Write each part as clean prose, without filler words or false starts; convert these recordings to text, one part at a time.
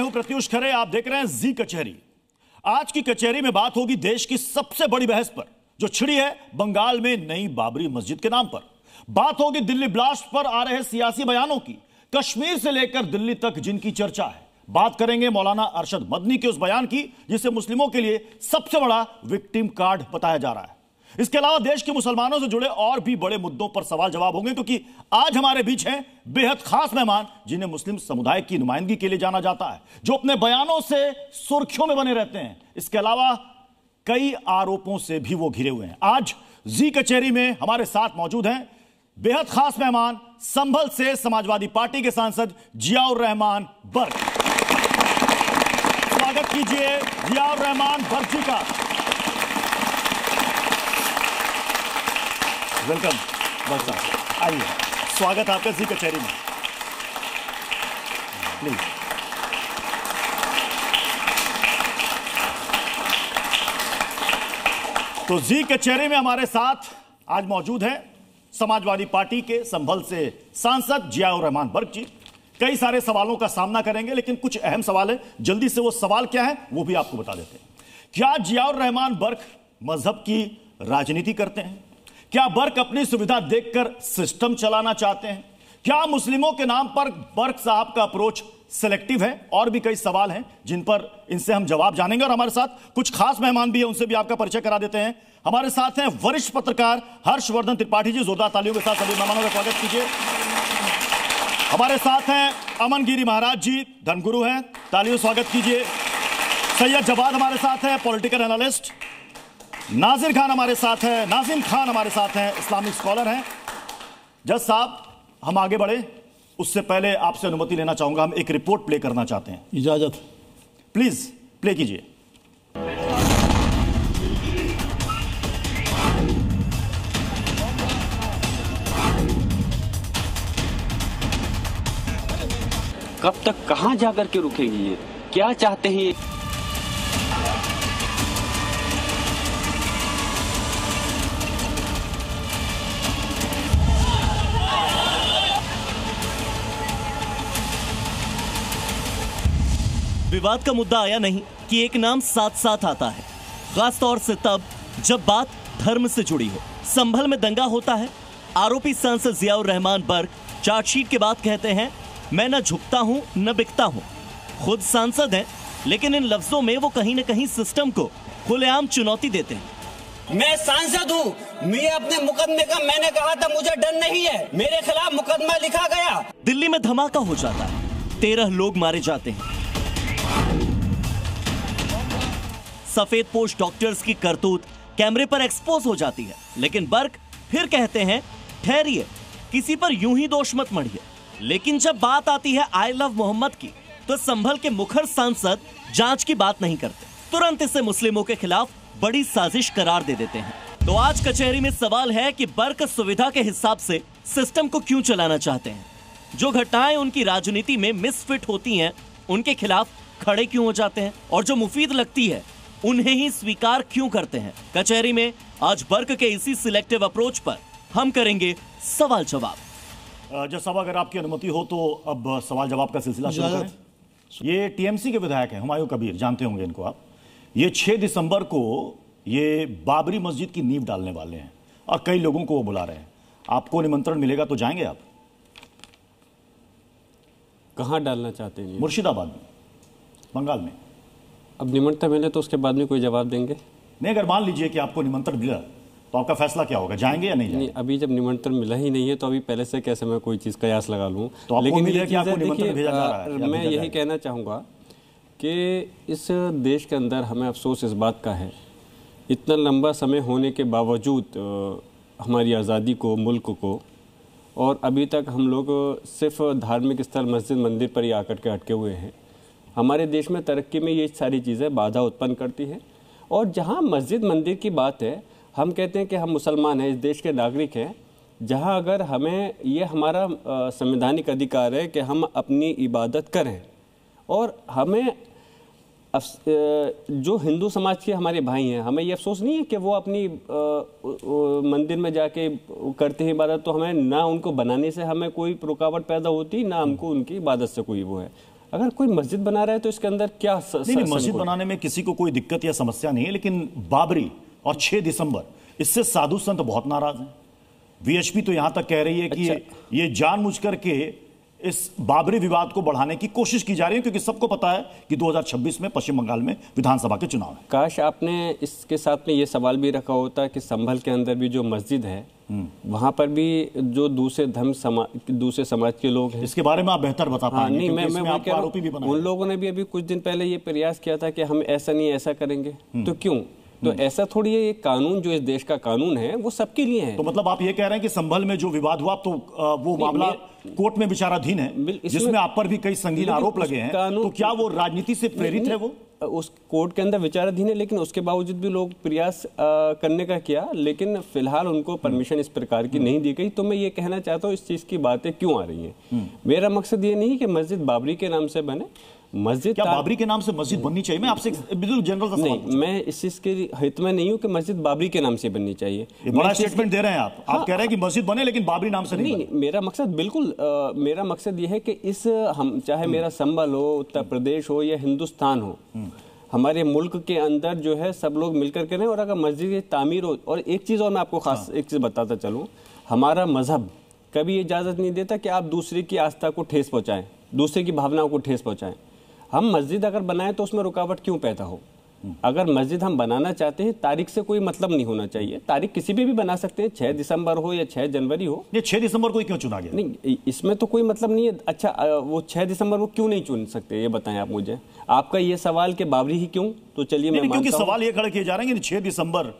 हूं प्रत्युष खरे, आप देख रहे हैं जी कचहरी। आज की कचहरी में बात होगी देश की सबसे बड़ी बहस पर जो छिड़ी है बंगाल में नई बाबरी मस्जिद के नाम पर। बात होगी दिल्ली ब्लास्ट पर आ रहे सियासी बयानों की, कश्मीर से लेकर दिल्ली तक जिनकी चर्चा है। बात करेंगे मौलाना अरशद मदनी के उस बयान की जिसे मुस्लिमों के लिए सबसे बड़ा विक्टिम कार्ड बताया जा रहा है। इसके अलावा देश के मुसलमानों से जुड़े और भी बड़े मुद्दों पर सवाल जवाब होंगे, क्योंकि आज हमारे बीच हैं बेहद खास मेहमान जिन्हें मुस्लिम समुदाय की नुमाइंदगी के लिए जाना जाता है, जो अपने बयानों से सुर्खियों में बने रहते हैं। इसके अलावा कई आरोपों से भी वो घिरे हुए हैं। आज जी कचहरी में हमारे साथ मौजूद हैं बेहद खास मेहमान, संभल से समाजवादी पार्टी के सांसद जियाउर रहमान बर्क। स्वागत कीजिए जियाउर रहमान बर्क जी का। वेलकम बर्क साहब, आइए, स्वागत आपका जी कचहरी में, प्लीज। तो जी कचहरी में हमारे साथ आज मौजूद है समाजवादी पार्टी के संभल से सांसद जियाउर रहमान बर्क जी। कई सारे सवालों का सामना करेंगे, लेकिन कुछ अहम सवाल है, जल्दी से वो सवाल क्या है वो भी आपको बता देते हैं। क्या जियाउर रहमान बर्क मजहब की राजनीति करते हैं? क्या बर्क अपनी सुविधा देखकर सिस्टम चलाना चाहते हैं? क्या मुस्लिमों के नाम पर बर्क साहब का अप्रोच सिलेक्टिव है? और भी कई सवाल हैं जिन पर इनसे हम जवाब जानेंगे, और हमारे साथ कुछ खास मेहमान भी हैं, उनसे भी आपका परिचय करा देते हैं। हमारे साथ हैं वरिष्ठ पत्रकार हर्षवर्धन त्रिपाठी जी, जोरदार तालियों के साथ सभी मेहमानों का स्वागत कीजिए। हमारे साथ हैं अमन गिरी महाराज जी, धर्मगुरु हैं, तालियों से स्वागत कीजिए। सैयद जवाद हमारे साथ हैं, पॉलिटिकल एनालिस्ट। नाजिर खान हमारे साथ है, नाजिम खान हमारे साथ हैं, इस्लामिक स्कॉलर हैं। जज साहब, हम आगे बढ़े उससे पहले आपसे अनुमति लेना चाहूंगा, हम एक रिपोर्ट प्ले करना चाहते हैं। इजाजत, प्लीज प्ले कीजिए। कब तक कहां जाकर के रुकेंगे? ये क्या चाहते हैं? विवाद का मुद्दा आया नहीं कि एक नाम साथ साथ आता है, खास तौर से तब जब बात धर्म से जुड़ी हो। संभल में दंगा होता है, आरोपी सांसद जियाउर रहमान बर्क चार्जशीट के बाद कहते हैं, मैं न झुकता हूं न बिकता हूं। खुद सांसद हैं, लेकिन इन लफ्जों में वो कहीं न कहीं सिस्टम को खुलेआम चुनौती देते हैं। मैं सांसद हूं, मैं अपने मुकदमे का मैंने कहा था मुझे डर नहीं है, मेरे खिलाफ मुकदमा लिखा गया। दिल्ली में धमाका हो जाता है, 13 लोग मारे जाते हैं। सफेद पोश डॉक्टर्स की करतूत कैमरे पर एक्सपोज हो जाती है, लेकिन बर्क फिर कहते हैं, ठहरिए, किसी पर यूं ही दोष मत मढ़िए। लेकिन जब बात आती है आई लव मोहम्मद की, तो संभल के मुखर सांसद जांच की बात नहीं करते, तुरंत इसे मुस्लिमों के खिलाफ बड़ी साजिश करार दे देते हैं। तो आज कचहरी में सवाल है कि बर्क सुविधा के हिसाब से सिस्टम को क्यों चलाना चाहते हैं? जो घटनाएं उनकी राजनीति में मिसफिट होती हैं, उनके खिलाफ खड़े क्यों हो जाते हैं? और जो मुफीद लगती है उन्हें ही स्वीकार क्यों करते हैं? कचहरी में आज बर्क के इसी सिलेक्टिव अप्रोच पर हम करेंगे सवाल जवाब। जज साहब, अगर आपकी अनुमति हो तो अब सवाल जवाब का सिलसिला शुरू करें। ये टीएमसी के विधायक हैं हुमायूं कबीर, जानते होंगे इनको आप। ये 6 दिसंबर को ये बाबरी मस्जिद की नींव डालने वाले हैं और कई लोगों को वो बुला रहे हैं। आपको निमंत्रण मिलेगा तो जाएंगे आप? कहां डालना चाहते हैं? मुर्शिदाबाद में, बंगाल में। अब निमंत्रण मिले तो उसके बाद में कोई जवाब देंगे? नहीं, अगर मान लीजिए कि आपको निमंत्रण मिला तो आपका फैसला क्या होगा, जाएंगे या नहीं जाएंगे? नहीं, अभी जब निमंत्रण मिला ही नहीं है तो अभी पहले से कैसे मैं कोई चीज़ कयास लगा लूँ? तो लेकिन ये कि आपको निमंत्रण भेजा जा रहा है। मैं यही कहना चाहूँगा कि इस देश के अंदर हमें अफसोस इस बात का है, इतना लंबा समय होने के बावजूद हमारी आज़ादी को, मुल्क को, और अभी तक हम लोग सिर्फ धार्मिक स्थल मस्जिद मंदिर पर ही आकर के अटके हुए हैं। हमारे देश में तरक्की में ये सारी चीज़ें बाधा उत्पन्न करती हैं। और जहाँ मस्जिद मंदिर की बात है, हम कहते हैं कि हम मुसलमान हैं, इस देश के नागरिक हैं, जहाँ अगर हमें ये हमारा संवैधानिक अधिकार है कि हम अपनी इबादत करें, और हमें जो हिंदू समाज के हमारे भाई हैं, हमें ये अफसोस नहीं है कि वो अपनी मंदिर में जाके करते हैं इबादत, तो हमें ना उनको बनाने से हमें कोई रुकावट पैदा होती, ना हमको उनकी इबादत से कोई वो है। अगर कोई मस्जिद बना रहा है तो इसके अंदर क्या नहीं, मस्जिद बनाने में किसी को कोई दिक्कत या समस्या नहीं है, लेकिन बाबरी और 6 दिसंबर, इससे साधु संत बहुत नाराज हैं। वीएचपी तो यहां तक कह रही है कि ये जानबूझ करके इस बाबरी विवाद को बढ़ाने की कोशिश की जा रही है, क्योंकि सबको पता है कि 2026 में पश्चिम बंगाल में विधानसभा के चुनाव है। काश आपने इसके साथ में ये सवाल भी रखा होता कि संभल के अंदर भी जो मस्जिद है वहां पर भी जो दूसरे समाज के लोग हैं, इसके बारे में आप बेहतर बता पाएंगे। नहीं, मैं आपको आरोपी भी बनाया। उन लोगों ने भी अभी कुछ दिन पहले ये प्रयास किया था कि हम ऐसा नहीं ऐसा करेंगे, तो क्यों? तो ऐसा थोड़ी है, ये कानून जो इस देश का कानून है वो सबके लिए है। तो मतलब आप ये कह रहे हैं कि संभल में जो विवाद हुआ तो वो मामला कोर्ट में विचाराधीन है, जिसमें आप पर भी कई संगीन आरोप लगे हैं, तो क्या वो राजनीति से प्रेरित है? वो उस कोर्ट के अंदर विचाराधीन है, लेकिन उसके बावजूद भी लोग प्रयास करने का किया, लेकिन फिलहाल उनको परमिशन इस प्रकार की नहीं दी गई। तो मैं ये कहना चाहता हूँ इस चीज की बातें क्यों आ रही हैं। मेरा मकसद ये नहीं कि मस्जिद बाबरी के नाम से बने। मस्जिद क्या बाबरी के नाम से मस्जिद बननी चाहिए? मैं आपसे बिल्कुल जनरल सा सवाल नहीं, मैं इस चीज के हित में नहीं हूँ कि मस्जिद बाबरी के नाम से बननी चाहिए। बड़ा स्टेटमेंट दे रहे हैं आप कह रहे हैं कि मस्जिद बने लेकिन बाबरी नाम से नहीं। मेरा मकसद बिल्कुल मेरा मकसद ये है कि इस हम चाहे मेरा संभल हो, उत्तर प्रदेश हो या हिंदुस्तान हो, हमारे मुल्क के अंदर जो है सब लोग मिलकर के रहें। और अगर मस्जिद की तामीर हो, और एक चीज़ और मैं आपको खास एक चीज़ बताता चलूँ, हमारा मजहब कभी इजाज़त नहीं देता कि आप दूसरे की आस्था को ठेस पहुँचाएं, दूसरे की भावनाओं को ठेस पहुँचाएं। हम मस्जिद अगर बनाएं तो उसमें रुकावट क्यों पैदा हो? अगर मस्जिद हम बनाना चाहते हैं, तारीख से कोई मतलब नहीं होना चाहिए। तारीख किसी भी बना सकते हैं, 6 दिसंबर हो या 6 जनवरी हो। ये 6 दिसंबर को ही क्यों चुना गया? नहीं, इसमें तो कोई मतलब नहीं है। अच्छा, वो 6 दिसंबर वो क्यों नहीं चुन सकते, ये बताएं आप मुझे। आपका ये सवाल कि बाबरी ही क्यों, तो चलिए मैं क्योंकि सवाल ये खड़े किए जा रहे हैं कि 6 दिसंबर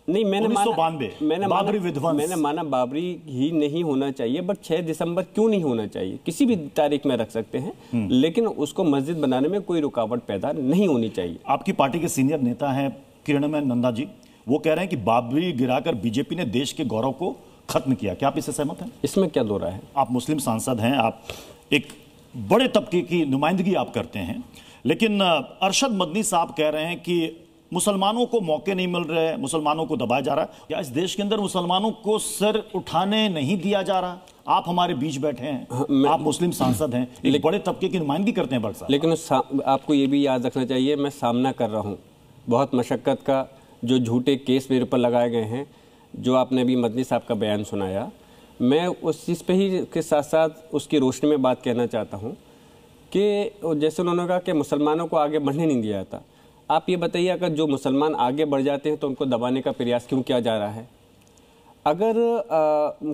नहीं, मैंने माना बाबरी ही नहीं होना चाहिए, बट 6 दिसंबर क्यों नहीं होना चाहिए? किसी भी तारीख में रख सकते हैं, लेकिन उसको मस्जिद बनाने में कोई रुकावट पैदा नहीं होनी चाहिए। आपकी पार्टी के सीनियर नेता हैं किरणमय नंदा जी, वो कह रहे हैं कि बाबरी गिराकर बीजेपी ने देश के गौरव को खत्म किया। क्या आप इससे सहमत हैं? इसमें क्या दो राय है? आप मुस्लिम सांसद हैं, आप एक बड़े तबके की नुमाइंदगी आप करते हैं, लेकिन अरशद मदनी साहब कह रहे हैं कि मुसलमानों को मौके नहीं मिल रहे, मुसलमानों को दबाया जा रहा है। क्या इस देश के अंदर मुसलमानों को सर उठाने नहीं दिया जा रहा? आप हमारे बीच बैठे हैं, आप मुस्लिम सांसद हैं, एक बड़े तबके की नुमाइंदगी करते हैं बर्क साहब। लेकिन आपको ये भी याद रखना चाहिए, मैं सामना कर रहा हूँ बहुत मशक्क़त का। जो झूठे केस मेरे ऊपर लगाए गए हैं, जो आपने अभी मदनी साहब का बयान सुनाया, मैं उस चीज़ पे ही के साथ साथ उसकी रोशनी में बात कहना चाहता हूँ कि जैसे उन्होंने कहा कि मुसलमानों को आगे बढ़ने नहीं दिया जाता। आप ये बताइए, अगर जो मुसलमान आगे बढ़ जाते हैं तो उनको दबाने का प्रयास क्यों किया जा रहा है? अगर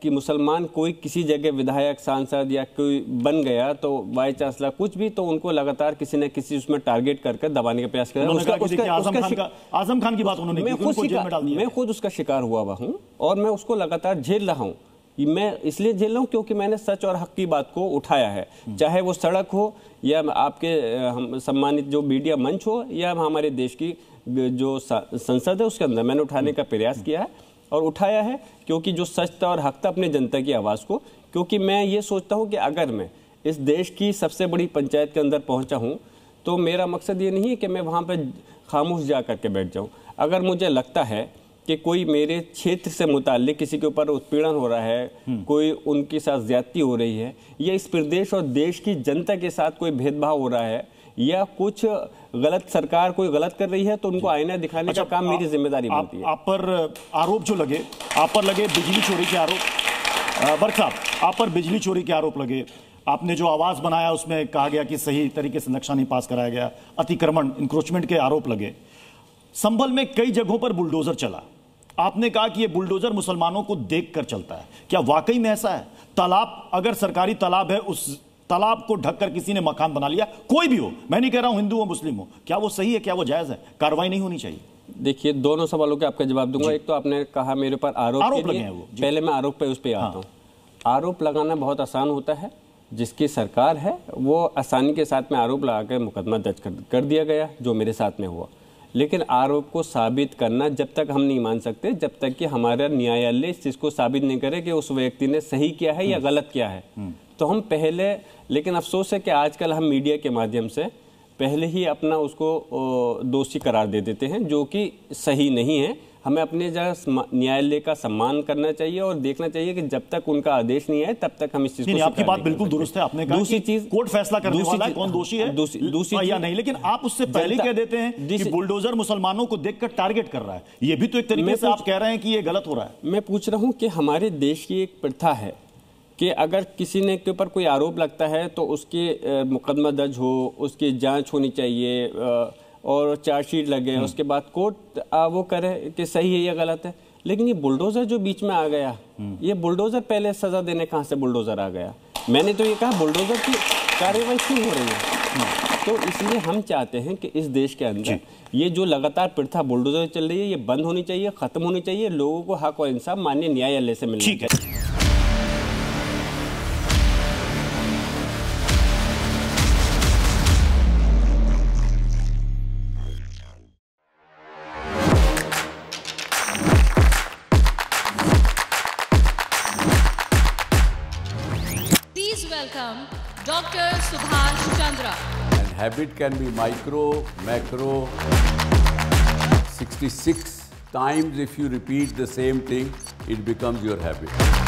कि मुसलमान कोई किसी जगह विधायक, सांसद या कोई बन गया तो वाइस चांसलर कुछ भी, तो उनको लगातार किसी न किसी उसमें टारगेट करके दबाने का प्रयास कर रहा है। आजम खान की बात उन्होंने की, मैं खुद उसका शिकार हुआ हूँ और मैं उसको लगातार झेल रहा हूँ। मैं इसलिए झेल रहा हूँ क्योंकि मैंने सच और हक की बात को उठाया है, चाहे वो सड़क हो या आपके हम सम्मानित जो मीडिया मंच हो या हमारे देश की जो संसद है उसके अंदर मैंने उठाने का प्रयास किया है और उठाया है, क्योंकि जो सच था और हक था अपने जनता की आवाज़ को। क्योंकि मैं ये सोचता हूँ कि अगर मैं इस देश की सबसे बड़ी पंचायत के अंदर पहुँचा हूँ तो मेरा मकसद ये नहीं है कि मैं वहाँ पर खामोश जा करके बैठ जाऊँ। अगर मुझे लगता है कि कोई मेरे क्षेत्र से मुताल्लिक किसी के ऊपर उत्पीड़न हो रहा है, कोई उनके साथ ज्यादती हो रही है, या इस प्रदेश और देश की जनता के साथ कोई भेदभाव हो रहा है, या कुछ गलत सरकार कोई गलत कर रही है, तो उनको आईना दिखाने का काम मेरी जिम्मेदारी बनती है। आप पर आरोप जो लगे, आप पर लगे बिजली चोरी के आरोप, बर्क साहब आप पर बिजली चोरी के आरोप लगे, आपने जो आवाज बनाया उसमें कहा गया कि सही तरीके से नक्शा नहीं पास कराया गया, अतिक्रमण इंक्रोचमेंट के आरोप लगे, संभल में कई जगहों पर बुलडोजर चला, आपने कहा कि ये बुलडोजर मुसलमानों को देखकर चलता है। क्या वाकई में ऐसा है? तालाब, अगर सरकारी तालाब है, उस तालाब को ढककर किसी ने मकान बना लिया, कोई भी हो, मैं नहीं कह रहा हूं हिंदू हो मुस्लिम हो, क्या वो सही है? क्या वो जायज है? कार्रवाई नहीं होनी चाहिए? देखिए, दोनों सवालों के आपका जवाब दूंगा। एक तो आपने कहा मेरे पर आरोप लगे हैं, वो पहले मैं आरोप पे उस पर आता हूँ। आरोप लगाना बहुत आसान होता है, जिसकी सरकार है वो आसानी के साथ में आरोप लगाकर मुकदमा दर्ज कर दिया गया, जो मेरे साथ में हुआ। लेकिन आरोप को साबित करना जब तक हम नहीं मान सकते, जब तक कि हमारा न्यायालय इस चीज़ को साबित नहीं करे कि उस व्यक्ति ने सही किया है या गलत किया है, तो हम पहले, लेकिन अफसोस है कि आजकल हम मीडिया के माध्यम से पहले ही अपना उसको दोषी करार दे देते हैं, जो कि सही नहीं है। हमें अपने जगह न्यायालय का सम्मान करना चाहिए और देखना चाहिए कि जब तक उनका आदेश नहीं आए तब तक हम इस चीज को आपकी बात बिल्कुल दुरुस्त है। आपने कहा दूसरी चीज, कोर्ट फैसला करने वाला है कौन दोषी है दूसरी या नहीं, लेकिन आप उससे पहले कह देते हैं कि बुलडोजर मुसलमानों को देखकर टारगेट कर रहा है। ये भी तो एक तरीके से आप कह रहे हैं कि ये गलत हो रहा है। मैं पूछ रहा हूं कि हमारे देश की एक प्रथा है कि अगर किसी ने के ऊपर कोई आरोप लगता है तो उसके मुकदमा दर्ज हो, उसकी जांच होनी चाहिए और चार्जशीट लगे, उसके बाद कोर्ट वो करे कि सही है या गलत है। लेकिन ये बुलडोजर जो बीच में आ गया, ये बुलडोजर पहले सजा देने कहाँ से बुलडोजर आ गया? मैंने तो ये कहा बुलडोजर की कार्रवाई क्यों हो रही है? तो इसलिए हम चाहते हैं कि इस देश के अंदर ये जो लगातार प्रथा बुलडोजर चल रही है ये बंद होनी चाहिए, खत्म होनी चाहिए, लोगों को हक और इंसाफ माननीय न्यायालय से मिलना चाहिए। Welcome Dr. Subhash Chandra. And habit can be micro, macro. 66 times if you repeat the same thing, it becomes your habit.